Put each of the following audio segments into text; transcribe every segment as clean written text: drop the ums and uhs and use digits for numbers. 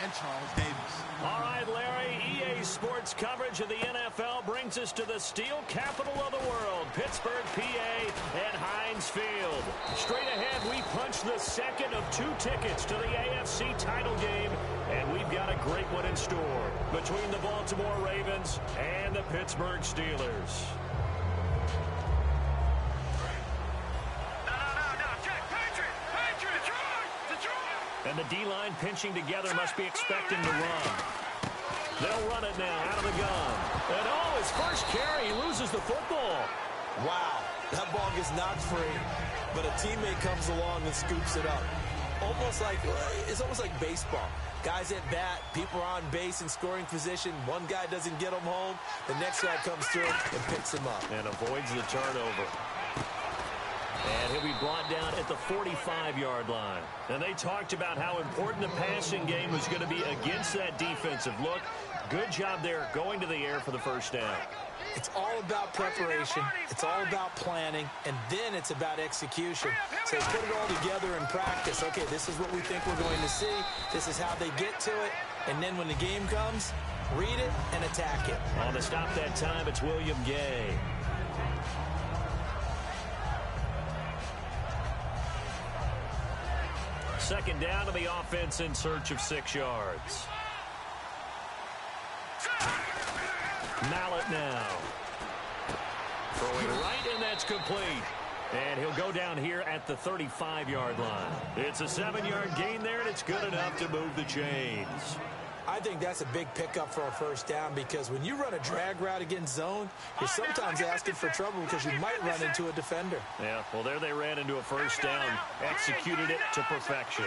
and Charles Davis. All right, Larry, EA Sports coverage of the NFL brings us to the steel capital of the world, Pittsburgh, PA, and Heinz Field. Straight ahead, we punch the second of 2 tickets to the AFC title game, and we've got a great one in store between the Baltimore Ravens and the Pittsburgh Steelers. And the D-line pinching together must be expecting to run. They'll run it now out of the gun. And oh, his first carry, he loses the football. Wow, that ball gets knocked free, but a teammate comes along and scoops it up. It's almost like baseball. Guys at bat, people are on base in scoring position. One guy doesn't get him home. The next guy comes through and picks him up. And avoids the turnover. And he'll be brought down at the 45-yard line. And they talked about how important the passing game was going to be against that defensive look. Good job there going to the air for the first down. It's all about preparation. It's all about planning. And then it's about execution. So put it all together in practice. Okay, this is what we think we're going to see. This is how they get to it. And then when the game comes, read it and attack it. On the stop that time, it's William Gay. Second down to the offense in search of 6 yards. Mallett now. Throwing right, and that's complete. And he'll go down here at the 35-yard line. It's a 7-yard gain there, and it's good enough to move the chains. I think that's a big pickup for a first down because when you run a drag route against zone, you're sometimes asking for trouble because you might run into a defender. Yeah, well, there they ran into a first down, executed it to perfection.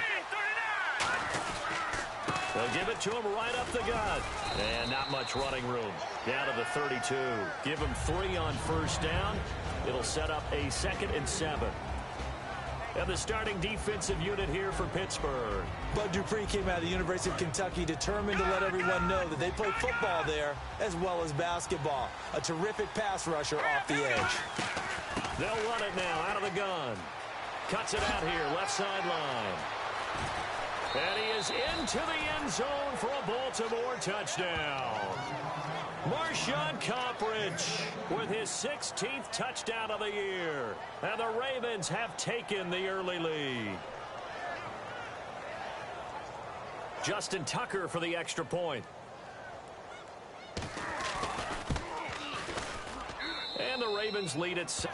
They'll give it to him right up the gut. And not much running room. Down to the 32. Give him 3 on first down. It'll set up a 2nd and 7. And the starting defensive unit here for Pittsburgh. Bud Dupree came out of the University of Kentucky determined to let everyone know that they play football there as well as basketball. A terrific pass rusher off the edge. They'll run it now out of the gun. Cuts it out here, left sideline. And he is into the end zone for a Baltimore touchdown. Marshawn Coppridge with his 16th touchdown of the year. And the Ravens have taken the early lead. Justin Tucker for the extra point. And the Ravens lead it.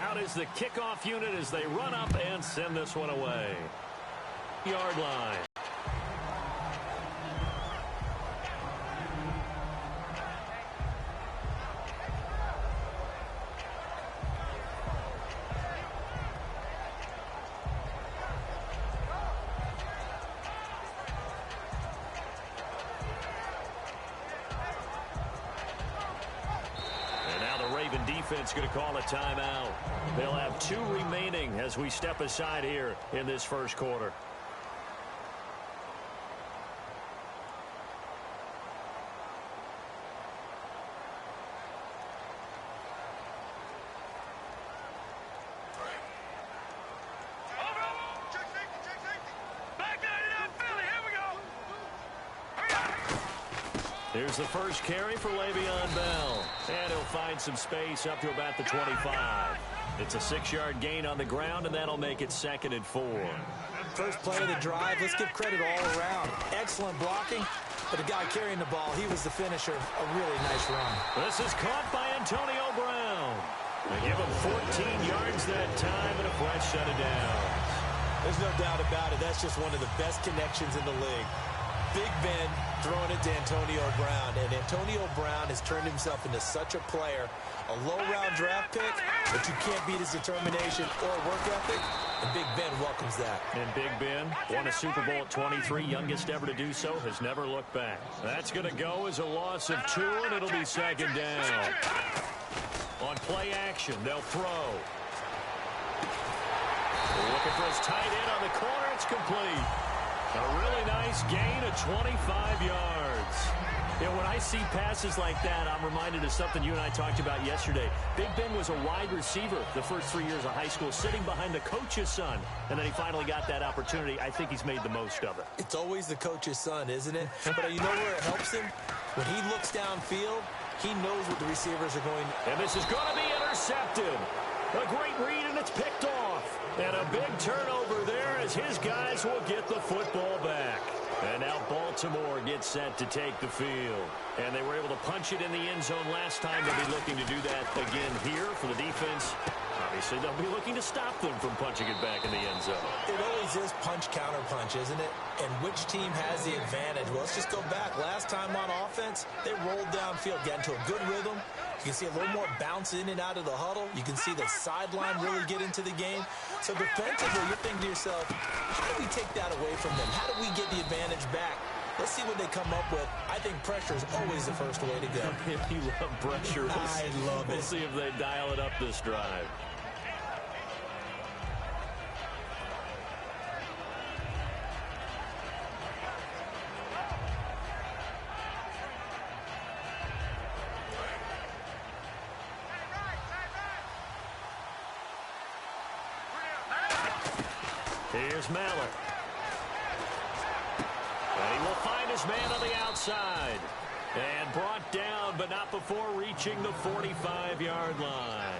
Out is the kickoff unit as they run up and send this one away. Yard line. Defense going to call a timeout. They'll have 2 remaining as we step aside here in this first quarter. Here's the first carry for Le'Veon Bell. And he'll find some space up to about the 25. It's a 6-yard gain on the ground, and that'll make it 2nd and 4. First play of the drive, let's give credit all around. Excellent blocking, but the guy carrying the ball, he was the finisher. A really nice run. This is caught by Antonio Brown. They give him 14 yards that time, and a fresh set of downs. There's no doubt about it. That's just one of the best connections in the league. Big Ben throwing it to Antonio Brown, and Antonio Brown has turned himself into such a player. A low-round draft pick, but you can't beat his determination or work ethic, and Big Ben welcomes that. And Big Ben won a Super Bowl at 23, youngest ever to do so, has never looked back. That's going to go as a loss of 2, and it'll be 2nd down. On play action, they'll throw. Looking for his tight end on the corner, it's complete. A really nice gain of 25 yards. You know, when I see passes like that, I'm reminded of something you and I talked about yesterday. Big Ben was a wide receiver the first 3 years of high school, sitting behind the coach's son. And then he finally got that opportunity. I think he's made the most of it. It's always the coach's son, isn't it? But you know where it helps him? When he looks downfield, he knows what the receivers are going to do. And this is going to be intercepted. A great read, and it's picked off. And a big turnover there as his guys will get the football back. And now Baltimore gets set to take the field. And they were able to punch it in the end zone last time. They'll be looking to do that again here for the defense. Obviously, they'll be looking to stop them from punching it back in the end zone. It always is punch-counter-punch, isn't it? And which team has the advantage? Well, let's just go back. Last time on offense, they rolled downfield, got into a good rhythm. You can see a little more bounce in and out of the huddle. You can see the sideline really get into the game. So defensively, you're thinking to yourself, how do we take that away from them? How do we get the advantage back? Let's see what they come up with. I think pressure is always the first way to go. You love pressure. I love it. We'll see if they dial it up this drive. Here's Mallett. And he will find his man on the outside. And brought down, but not before reaching the 45-yard line.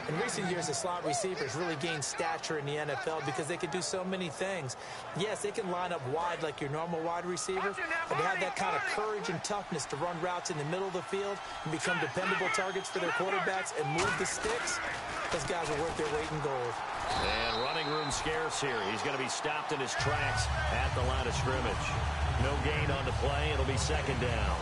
In recent years, the slot receivers really gained stature in the NFL because they can do so many things. Yes, they can line up wide like your normal wide receiver, but they have that kind of courage and toughness to run routes in the middle of the field and become dependable targets for their quarterbacks and move the sticks. Those guys are worth their weight in gold. And running room scarce here. He's going to be stopped in his tracks at the line of scrimmage. No gain on the play. It'll be second down.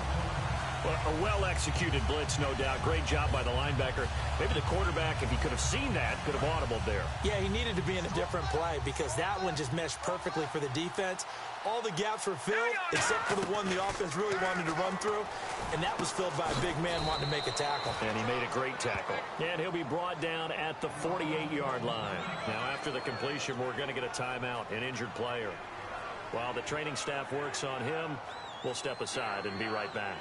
Well, a well-executed blitz, no doubt. Great job by the linebacker. Maybe the quarterback, if he could have seen that, could have audibled there. Yeah, he needed to be in a different play because that one just meshed perfectly for the defense. All the gaps were filled except for the one the offense really wanted to run through, and that was filled by a big man wanting to make a tackle. And he made a great tackle. And he'll be brought down at the 48-yard line. Now, after the completion, we're going to get a timeout, an injured player. While the training staff works on him, we'll step aside and be right back.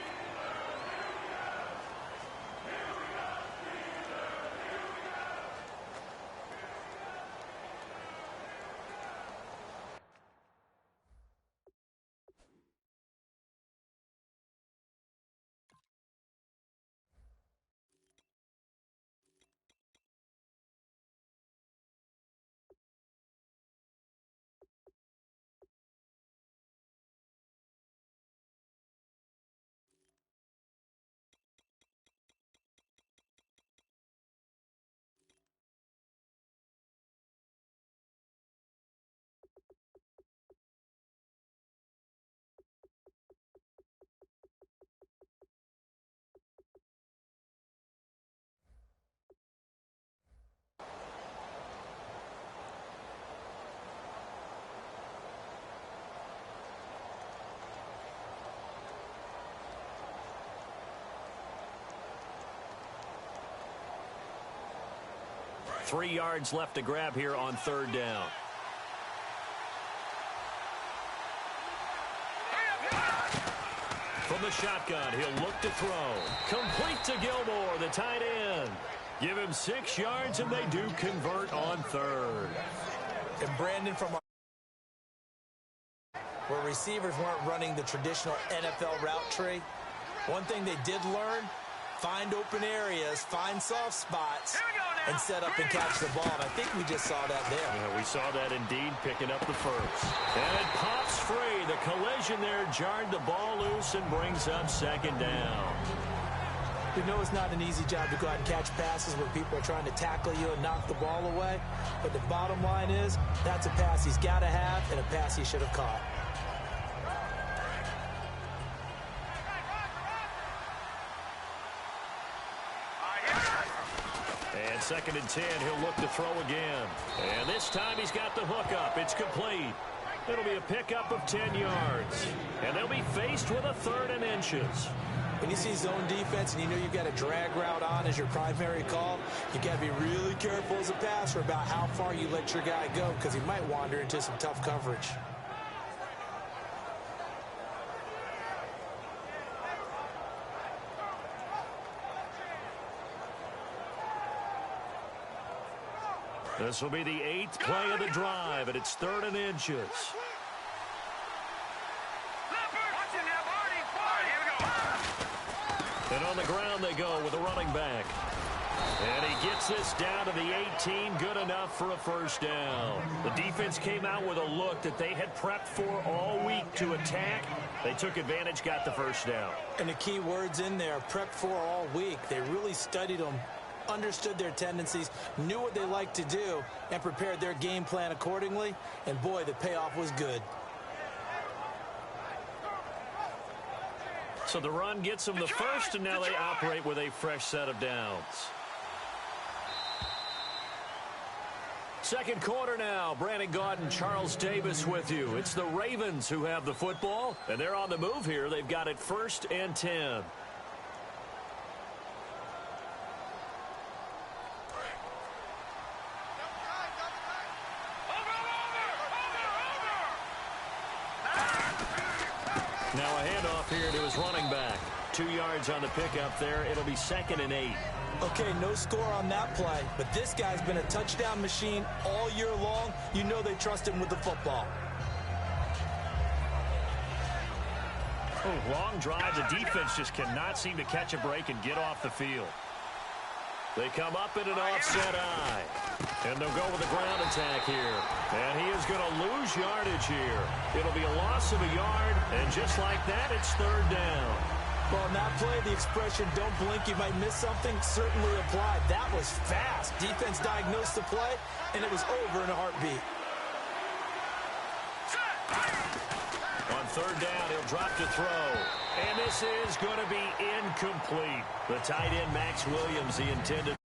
Three yards left to grab here on third down. From the shotgun, he'll look to throw. Complete to Gilmore, the tight end. Give him 6 yards, and they do convert on third. And Brandon, from where receivers weren't running the traditional NFL route tree, one thing they did learn, find open areas, find soft spots, and set up and catch the ball. And I think we just saw that there. Yeah, we saw that indeed, picking up the first. And it pops free. The collision there jarred the ball loose and brings up second down. We know it's not an easy job to go out and catch passes where people are trying to tackle you and knock the ball away. But the bottom line is, that's a pass he's got to have and a pass he should have caught. And second and 10, he'll look to throw again. And this time he's got the hook up. It's complete. It'll be a pickup of 10 yards. And they'll be faced with a third and inches. When you see zone defense and you know you've got a drag route on as your primary call, you got to be really careful as a passer about how far you let your guy go because he might wander into some tough coverage. This will be the 8th play of the drive, and it's 3rd and inches. And on the ground they go with a running back. And he gets this down to the 18, good enough for a first down. The defense came out with a look that they had prepped for all week to attack. They took advantage, got the first down. And the key words in there, prepped for all week. They really studied them, understood their tendencies, knew what they liked to do, and prepared their game plan accordingly. And boy, the payoff was good. So the run gets them the first, and now they operate with a fresh set of downs. Second quarter now. Brandon Gaudin, Charles Davis with you. It's the Ravens who have the football, and they're on the move here. They've got it 1st and 10. Now a handoff here to his running back. 2 yards on the pickup there. It'll be 2nd and 8. Okay, no score on that play, but this guy's been a touchdown machine all year long. You know they trust him with the football. Oh, long drive. The defense just cannot seem to catch a break and get off the field. They come up in an offset eye. And they'll go with a ground attack here. And he is going to lose yardage here. It'll be a loss of a yard, and just like that, it's 3rd down. Well, in that play, the expression, don't blink, you might miss something, certainly applied. That was fast. Defense diagnosed the play, and it was over in a heartbeat. On 3rd down, he'll drop to throw. And this is going to be incomplete. The tight end, Max Williams, the intended